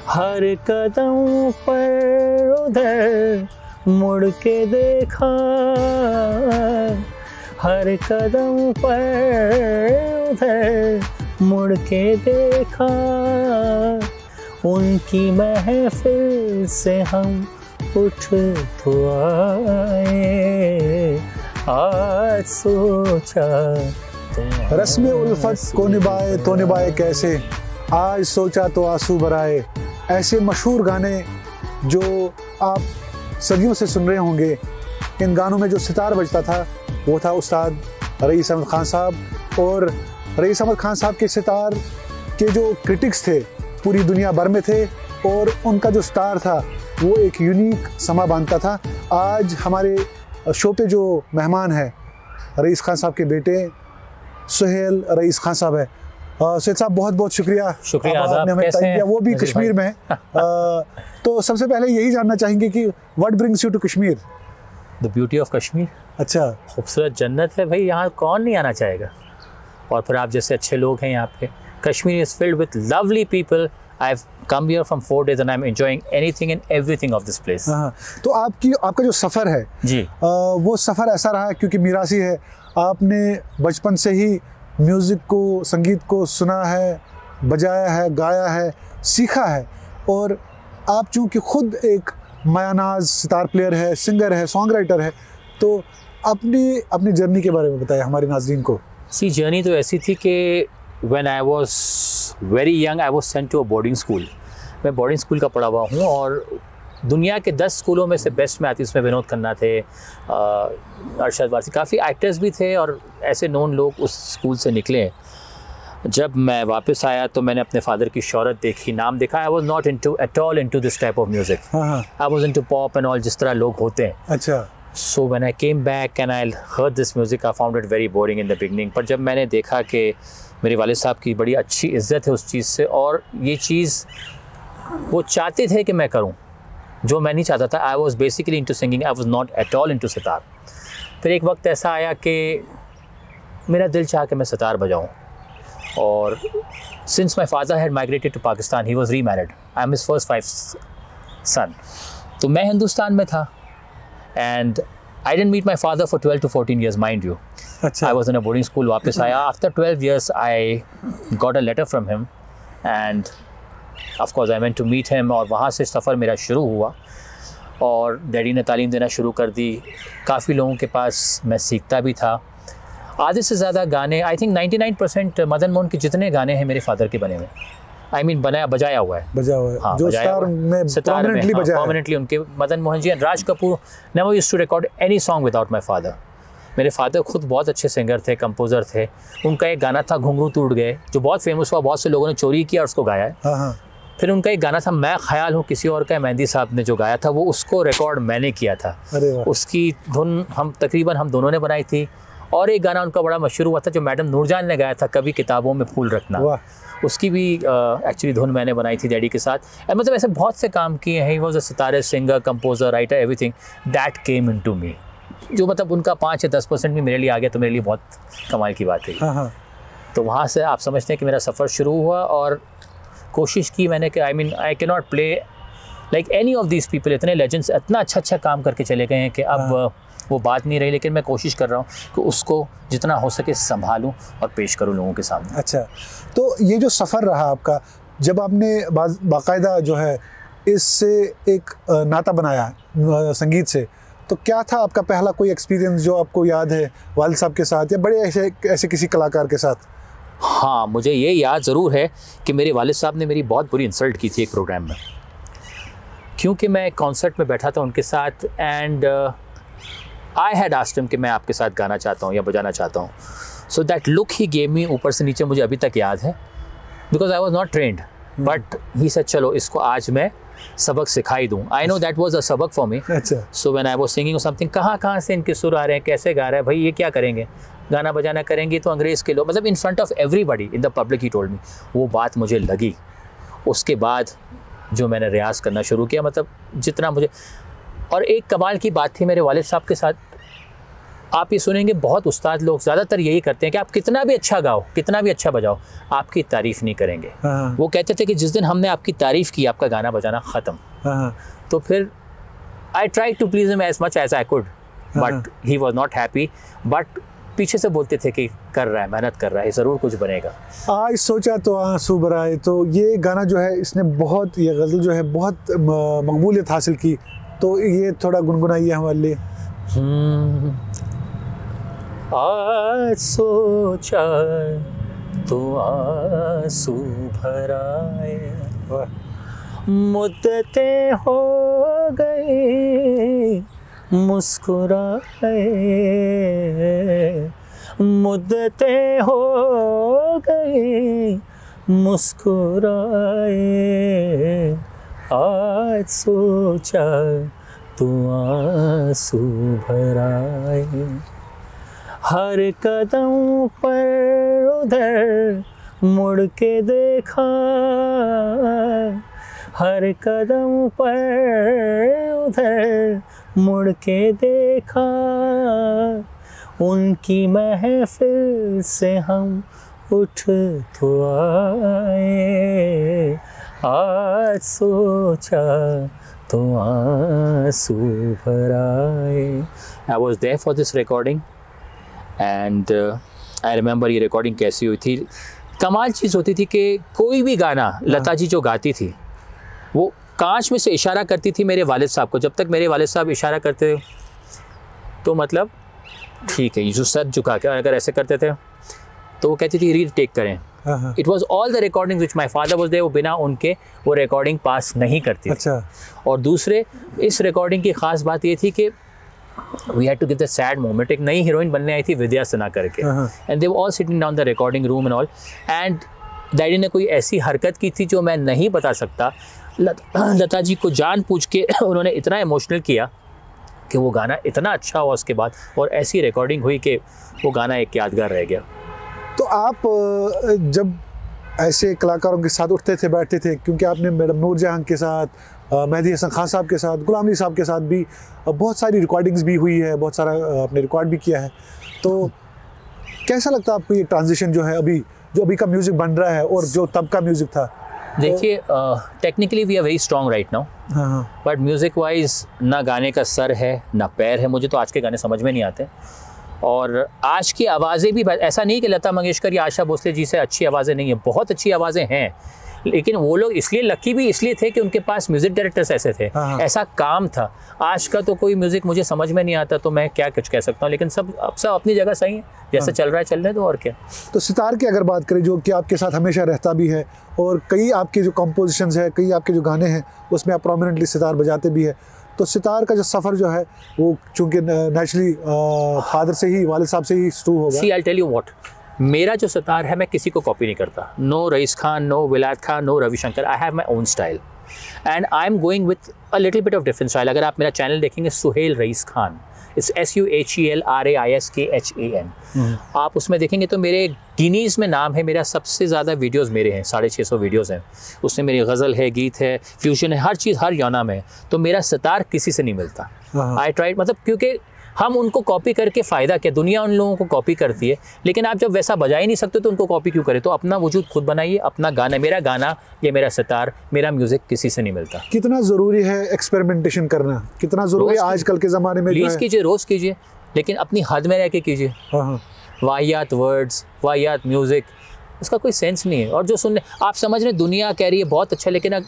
हर कदम पर उधर मुड़ के देखा, हर कदम पर उधर मुड़ के देखा, उनकी महफिल से हम उठ तो आए, आज सोचा रस्म उल्फत को निभाए तो निभाए कैसे, आज सोचा तो आंसू भराए। ऐसे मशहूर गाने जो आप सदियों से सुन रहे होंगे। इन गानों में जो सितार बजता था वो था उस्ताद रईस अहमद खान साहब। और रईस अहमद खान साहब के सितार के जो क्रिटिक्स थे पूरी दुनिया भर में थे, और उनका जो स्टार था वो एक यूनिक समा बांधता था। आज हमारे शो पे जो मेहमान है रईस खान साहब के बेटे सुहेल रईस खान साहब है। सुहेल साहब बहुत बहुत शुक्रिया आपने हमें टाइम दिया, वो भी कश्मीर में है। तो सबसे पहले यही जानना चाहेंगे कि what brings you to Kashmir? The beauty of Kashmir. अच्छा, खूबसूरत जन्नत है भाई, यहाँ कौन नहीं आना चाहेगा। और फिर आप जैसे अच्छे लोग हैं यहाँ पे। Kashmir is filled with lovely people. I've come here from 4 days and I'm enjoying anything and everything of this place. तो आपका जो सफ़र है जी, वो सफ़र ऐसा रहा क्योंकि मिरासी है, आपने बचपन से ही म्यूज़िक को, संगीत को सुना है, बजाया है, गाया है, सीखा है। और आप चूँकि खुद एक मायानाज सितार प्लेयर है, सिंगर है, सॉन्ग राइटर है, तो अपनी जर्नी के बारे में बताएं हमारे नाज़रीन को। सी जर्नी तो ऐसी थी कि When I was very young, I was sent to a boarding school. मैं बोर्डिंग स्कूल का पढ़ा हुआ हूँ और दुनिया के 10 स्कूलों में से बेस्ट में आती, उसमें विनोद खन्ना थे, अरशद वारसी, काफ़ी एक्टर्स भी थे और ऐसे नोन लोग उस स्कूल से निकले। जब मैं वापस आया तो मैंने अपने फादर की शोहरत देखी, नाम देखा। I was not at all into this type of music. I was into pop and all, जिस तरह लोग होते हैं। अच्छा। So when I came back and I heard this music, I found it very boring in the beginning. पर जब मैंने देखा कि मेरे वालिद साहब की बड़ी अच्छी इज़्ज़त है उस चीज़ से, और ये चीज़ वो चाहते थे कि मैं करूं जो मैं नहीं चाहता था। I was basically into singing, I was not at all into sitar. फिर एक वक्त ऐसा आया कि मेरा दिल चाहा कि मैं सितार बजाऊं, और since my father had migrated to Pakistan, he was remarried, I am his first 5 son, तो मैं हिंदुस्तान में था। And I didn't meet my father for 12 to 14 years, mind you. I was in a boarding school. वापस आया after 12 years, I got a letter from him, and of course I went to meet him. और वहाँ से सफ़र मेरा शुरू हुआ और daddy ने तालीम देना शुरू कर दी। काफ़ी लोगों के पास मैं सीखता भी था। आधे से ज़्यादा गाने, I think 99% मदन मोहन के जितने गाने हैं मेरे फादर के बने हुए, बजाया हुआ है। हाँ, जो सितार में परमानेंटली बजाया है। परमानेंटली उनके Madan Mohan ji and Raj Kapoor never used to record any song without my father. मेरे फादर खुद बहुत अच्छे सिंगर थे, कंपोज़र थे। उनका एक गाना था घुंघरू टूट गए, जो बहुत फेमस हुआ, बहुत से लोगों ने चोरी किया और उसको गाया है। फिर उनका एक गाना था मैं ख्याल हूँ किसी और का, मेहंदी साहब ने जो गाया था, वो उसको रिकॉर्ड मैंने किया था। उसकी धुन हम दोनों ने बनाई थी। और एक गाना उनका बड़ा मशहूर हुआ था जो मैडम नूरजान ने गाया था, कभी किताबों में फूल रखना, उसकी भी एक्चुअली धुन मैंने बनाई थी डैडी के साथ। मतलब ऐसे बहुत से काम किए हैं। ही वॉज अ सितारे, singer, composer, writer, everything that came into me. जो मतलब उनका 5 या 10% भी मेरे लिए आ गया तो मेरे लिए बहुत कमाल की बात है। तो वहाँ से आप समझते हैं कि मेरा सफ़र शुरू हुआ, और कोशिश की मैंने कि I can not play like any of these people. इतने लेजेंड्स इतना अच्छा काम करके चले गए हैं कि अब वो बात नहीं रही, लेकिन मैं कोशिश कर रहा हूँ कि उसको जितना हो सके संभालूं और पेश करूँ लोगों के सामने। अच्छा, तो ये जो सफ़र रहा आपका, जब आपने बाकायदा जो है इससे एक नाता बनाया संगीत से, तो क्या था आपका पहला कोई एक्सपीरियंस जो आपको याद है वालिद साहब के साथ या बड़े ऐसे किसी कलाकार के साथ? हाँ, मुझे ये याद ज़रूर है कि मेरे वालिद साहब ने मेरी बहुत बुरी इंसल्ट की थी एक प्रोग्राम में, क्योंकि मैं कॉन्सर्ट में बैठा था उनके साथ, and I had asked him कि मैं आपके साथ गाना चाहता हूँ या बजाना चाहता हूँ। So that look he gave me ऊपर से नीचे मुझे अभी तक याद है, because I was not trained, but he said चलो इसको आज मैं सबक सिखाई दूँ। I know that was a सबक for me. So when I was singing or something, कहाँ से इनके सुर आ रहे हैं, कैसे गा रहे हैं, भाई ये क्या करेंगे, गाना बजाना करेंगे तो अंग्रेज़ के लोग, मतलब in front of everybody in the public he told me। वो बात मुझे लगी। उसके बाद जो मैंने रियाज़ करना शुरू किया, मतलब जितना मुझे, और एक कमाल की बात थी मेरे वालिद साहब के साथ, आप ये सुनेंगे बहुत उस्ताद लोग ज़्यादातर यही करते हैं कि आप कितना भी अच्छा गाओ, कितना भी अच्छा बजाओ, आपकी तारीफ़ नहीं करेंगे। वो कहते थे कि जिस दिन हमने आपकी तारीफ़ की, आपका गाना बजाना ख़त्म। तो फिर I try to please him as much as I could, but he was not happy. But पीछे से बोलते थे कि कर रहा है, मेहनत कर रहा है, ज़रूर कुछ बनेगा। आज सोचा तो आंसू बराए, तो ये गाना जो है इसने बहुत, ये गज़ल जो है बहुत मकबूलियत हासिल की, तो ये थोड़ा गुनगुनाइए हमारे लिए। आज सोचा तो आंसू भराए, मुद्दतें हो गई मुस्कुराए, मुद्दतें हो गई मुस्कुराए, आज सोचा तो आंसू भराए, हर कदम पर उधर मुड़ के देखा, हर कदम पर उधर मुड़ के देखा, उनकी महफिल से हम उठ तो आए, आज सोचा तो आंसू भराए। I was there for this recording and I remember ये रिकॉर्डिंग कैसी हुई थी। कमाल चीज़ होती थी कि कोई भी गाना लता जी जो गाती थी वो कांच में से इशारा करती थी मेरे वालिद साहब को। जब तक मेरे वालिद साहब इशारा करते तो मतलब ठीक है, ये जो सर झुका के अगर ऐसे करते थे तो वो कहती थी रीड टेक करें। It was all the recording which my father was there, वो बिना उनके वो रिकॉर्डिंग पास नहीं करती। अच्छा। और दूसरे इस रिकॉर्डिंग की ख़ास बात ये थी कि we had to give the sad moment. एक नई हीरोइन बनने आई थी विद्या सिन्हा करके, and they were all sitting down the recording room and all, and daddy ने कोई ऐसी हरकत की थी जो मैं नहीं बता सकता। लता जी को जान पूछ के उन्होंने इतना इमोशनल किया कि वो गाना इतना अच्छा हुआ उसके बाद, और ऐसी रिकॉर्डिंग हुई कि वो गाना एक यादगार रह गया। तो आप जब ऐसे कलाकारों के साथ उठते थे बैठते थे, क्योंकि आपने मैडम नूरजहां के साथ, मेहदी हसन खान साहब के साथ, गुलाम अली साहब के साथ भी बहुत सारी रिकॉर्डिंग्स भी हुई है, बहुत सारा आपने रिकॉर्ड भी किया है, तो कैसा लगता है आपको ये ट्रांजिशन जो है अभी, जो अभी का म्यूज़िक बन रहा है और जो तब का म्यूज़िक था? देखिए, technically we are very strong right now, but music wise ना गाने का सर है ना पैर है। मुझे तो आज के गाने समझ में नहीं आते, और आज की आवाज़ें भी, ऐसा नहीं कि लता मंगेशकर या आशा भोसले जी से अच्छी आवाज़ें नहीं है, बहुत अच्छी आवाज़ें हैं, लेकिन वो लोग इसलिए लकी भी इसलिए थे कि उनके पास म्यूज़िक डायरेक्टर्स ऐसे थे, ऐसा काम था। आज का तो कोई म्यूज़िक मुझे समझ में नहीं आता, तो मैं क्या कुछ कह सकता हूँ, लेकिन सब अपनी जगह सही है, जैसे चल रहा है चलने दो, और क्या। तो सितार की अगर बात करें, जो कि आपके साथ हमेशा रहता भी है, और कई आपके जो कंपोजिशंस है, कई आपके जो गाने हैं उसमें आप प्रोमिनेंटली सितार बजाते भी है, तो सितार का जो सफ़र जो है वो चूँकि नेचुरली फादर से ही, वालिद साहब से ही शुरू होगा। सी आई टेल यू व्हाट, मेरा जो सितार है मैं किसी को कॉपी नहीं करता। No rice Khan, no Vilayat Khan, no Ravi Shankar, I have my own style and I am going with a little bit of different style. अगर आप मेरा चैनल देखेंगे सुहेल रईस खान, इट्स SUHELRAISKHAN, आप उसमें देखेंगे तो मेरे गिनीज़ में नाम है, मेरा सबसे ज़्यादा वीडियोस मेरे हैं, 650 वीडियोस हैं, उसमें मेरी गज़ल है, गीत है, फ्यूजन है, हर चीज़ हर यौना में है। तो मेरा सितार किसी से नहीं मिलता। आई ट्राइड, मतलब क्योंकि हम उनको कॉपी करके फ़ायदा क्या, दुनिया उन लोगों को कॉपी करती है, लेकिन आप जब वैसा बजा ही नहीं सकते तो उनको कॉपी क्यों करें। तो अपना वजूद खुद बनाइए, अपना गाना, मेरा गाना, ये मेरा सितार, मेरा म्यूज़िक किसी से नहीं मिलता। कितना ज़रूरी है एक्सपेरिमेंटेशन करना, कितना ज़रूरी है आजकल के ज़माने में? प्लीज़ कीजिए, रोज़ कीजिए, लेकिन अपनी हद में रह के कीजिए। वाहियात वर्ड्स, वाहियात म्यूज़िक, उसका कोई सेंस नहीं है। और जो सुनने आप समझ रहे दुनिया कह रही है बहुत अच्छा, लेकिन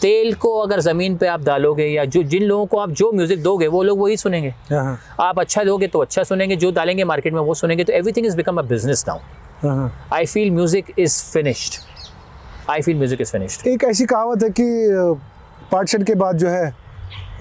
तेल को अगर ज़मीन पे आप डालोगे, या जो जिन लोगों को आप जो म्यूज़िक दोगे वो लोग वही सुनेंगे। आप अच्छा दोगे तो अच्छा सुनेंगे, जो डालेंगे मार्केट में वो सुनेंगे। तो everything is become a business now. I feel music is finished, I feel music is finished. एक ऐसी कहावत है कि पार्टीशन के बाद जो है,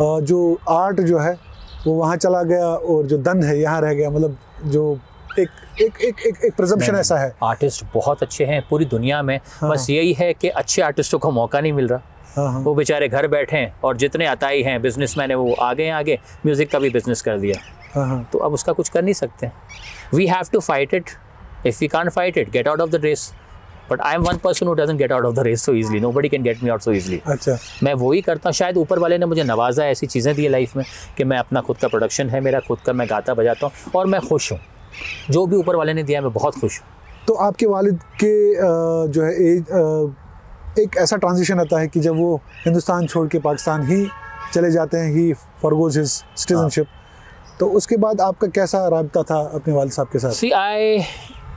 जो आर्ट जो है वो वहाँ चला गया और जो दंड है यहाँ रह गया, मतलब जो एक एक एक एक, एक प्रिजम्पशन ऐसा है। आर्टिस्ट बहुत अच्छे हैं पूरी दुनिया में, बस यही है कि अच्छे आर्टिस्टों को मौका नहीं मिल रहा। वो बेचारे घर बैठे हैं, और जितने अताई हैं बिजनेसमैन है वो आगे म्यूज़िक का भी बिजनेस कर दिया। तो अब उसका कुछ कर नहीं सकते। We have to fight it, if we can't fight it, get out of the race. But I am one person who doesn't get out of the race so easily, nobody can get me out so easily. अच्छा, मैं वही करता हूँ, शायद ऊपर वाले ने मुझे नवाजा, ऐसी चीज़ें दी है लाइफ में कि मैं अपना खुद का प्रोडक्शन है मेरा, खुद का मैं गाता बजाता हूँ और मैं खुश हूँ। जो भी ऊपर वाले ने दिया मैं बहुत खुश हूँ। तो आपके वालिद के जो है एक ऐसा ट्रांजिशन आता है कि जब वो हिंदुस्तान छोड़ के पाकिस्तान ही चले जाते हैं, ही फॉरगोज हिज सिटीजनशिप, तो उसके बाद आपका कैसा राब्ता था अपने वालिद साहब के साथ? See,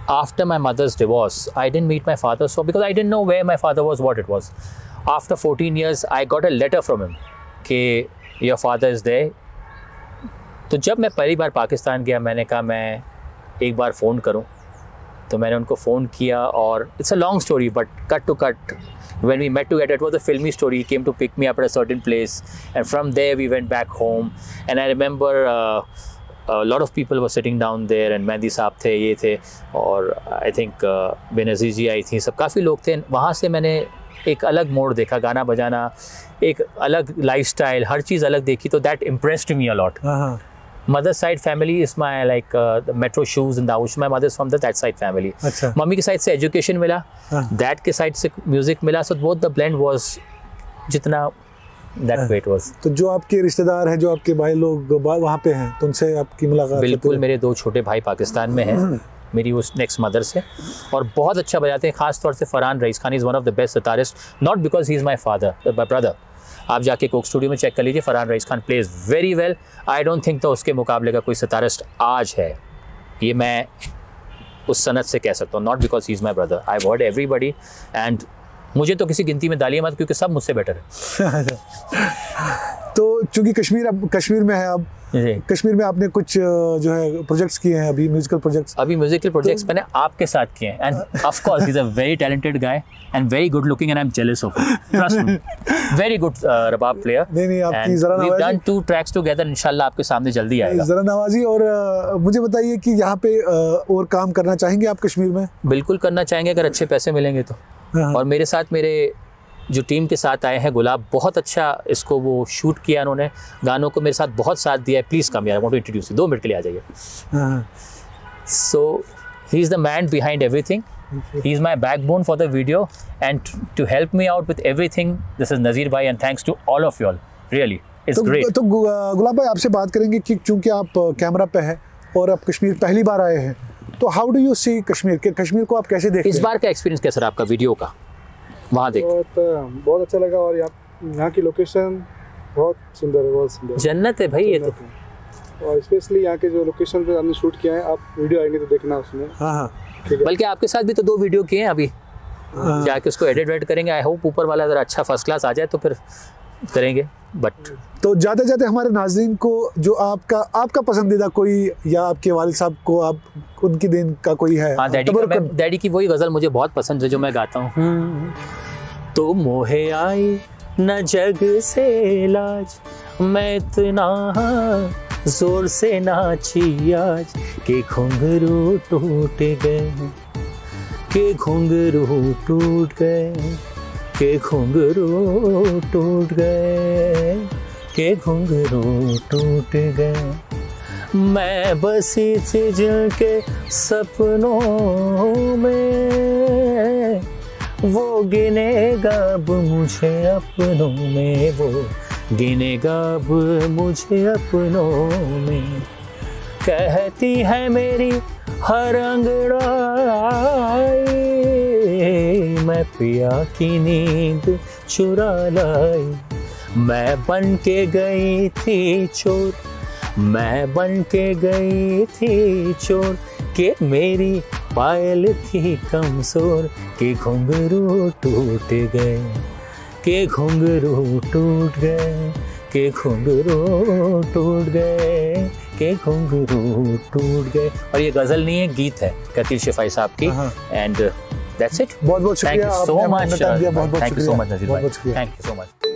after my mother's divorce, I didn't meet my father, so because I didn't know where my father was, what it was. After 14 years, I got a letter from him कि your father is there. तो जब मैं पहली बार पाकिस्तान गया, मैंने कहा मैं एक बार फ़ोन करूं, तो मैंने उनको फ़ोन किया और it's a long story but cut to cut when we met together it was a filmy story. He came to pick me up at a certain place and from there we went back home and I remember a lot of people were sitting down there and mehndi साहब थे, ये थे और I think Benazir जी आई थी, सब काफ़ी लोग थे। वहाँ से मैंने एक अलग मोड़ देखा, गाना बजाना, एक अलग लाइफस्टाइल, हर चीज़ अलग देखी, तो that impressed me a lot. Mother's side family is my like the metro shoes in the house. My mother's from that side family. अच्छा। मम्मी की साइड से एजुकेशन मिला, डैड के साइड से म्यूजिक मिला, so both the blend was जितना that way it was। तो जो आपके रिश्तेदार हैं, जो आपके भाई लोग वहाँ पे हैं, तो उनसे आपकी मुलाकात? बिल्कुल, मेरे 2 छोटे भाई पाकिस्तान में हैं मेरी उस नेक्स्ट मदर से और बहुत अच्छा बजाते हैं। खास तौर से Farhan Rais Khan is one of the best sitarist, not because he is my father, my brother. आप जाके कोक स्टूडियो में चेक कर लीजिए, Farhan Rais Khan plays very well. I don't think तो उसके मुकाबले का कोई सितारिस्ट आज है, ये मैं उस सनत से कह सकता हूँ, not because he is my brother. I word everybody and मुझे तो किसी गिनती में डालिए मत क्योंकि सब मुझसे बेटर है। तो चूंकि कश्मीर में है, अब कश्मीर में आपने कुछ जो है प्रोजेक्ट्स किए हैं, अभी म्यूजिकल प्रोजेक्ट्स मैंने आपके साथ किए हैं and of course he is a very talented guy and very good looking and I am jealous of him, trust me, very good rabab player. नहीं आपकी जरा नवाजी, वी डन 2 ट्रैक्स टुगेदर, इंशाल्लाह आपके सामने जल्दी आएगा। जरा नवाजी। और मुझे बताइए कि यहाँ पे और काम करना चाहेंगे आप कश्मीर में? बिल्कुल करना चाहेंगे अगर अच्छे पैसे मिलेंगे तो। और मेरे साथ मेरे जो टीम के साथ आए हैं, गुलाब बहुत अच्छा इसको वो शूट किया उन्होंने, गानों को मेरे साथ बहुत साथ दिया है। प्लीज़ कम यार, I want to introduce you, 2 minute के लिए आ जाइए। So he is the man behind everything, he is my backbone for the video and to help me out with everything this is Nazir bhai and thanks to all of you all, really it's great. तो गुलाब भाई आपसे बात करेंगे कि चूँकि आप camera पे हैं और आप कश्मीर पहली बार आए हैं, तो how do you see Kashmir Kashmir को आप कैसे देखते हैं? इस बार का एक्सपीरियंस कैसा रहा आपका वीडियो का? वहाँ देख बहुत अच्छा लगा और यहाँ की लोकेशन बहुत सुंदर है, बहुत सुंदर जन्नत है भाई ये तो। और स्पेशली यहाँ के जो लोकेशन पे हमने शूट किया है, आप वीडियो आएंगे तो देखना उसमें। बल्कि आपके साथ भी तो 2 वीडियो किए हैं अभी, जाके उसको एडिट करेंगे। आई होप ऊपर वाला अगर अच्छा फर्स्ट क्लास आ जाए तो फिर करेंगे। बट तो जाते जाते हमारे नाज़रीन को जो आपका पसंदीदा कोई या आपके वालिद साहब को आप उनकी दिन का कोई है? हाँ, डैडी की वही गज़ल मुझे बहुत पसंद है जो मैं गाता हूँ। तो मोहे आई न जग से लाज, मैं इतना जोर से नाची आज के घुंघरू टूट गए, के घुंघरू टूट गए, के घुंघरू टूट गए, के घुंघरू टूट गए। मैं बसी थी जिनके सपनों में, वो गिनेगा अब मुझे अपनों में, वो गिनेगा अब मुझे अपनों में। कहती है मेरी हर अंगड़ाई, मैं पिया की नींद चुरा लाई। मैं बन के गई थी चोर, मैं बन के गई थी चोर, के मेरी पायल थी कमजोर, के घुंघरू टूट गए, के घुंघरू टूट गए, के घुंघरू टूट गए, के घुंघरू टूट गए। और ये गजल नहीं है, गीत है कतील शिफाई साहब की। And that's it. बहुत बहुत शुक्रिया, थैंक यू सो मच, बहुत बहुत थैंक यू सो मच नज़ीर भाई, शुक्रिया। Thank you so much.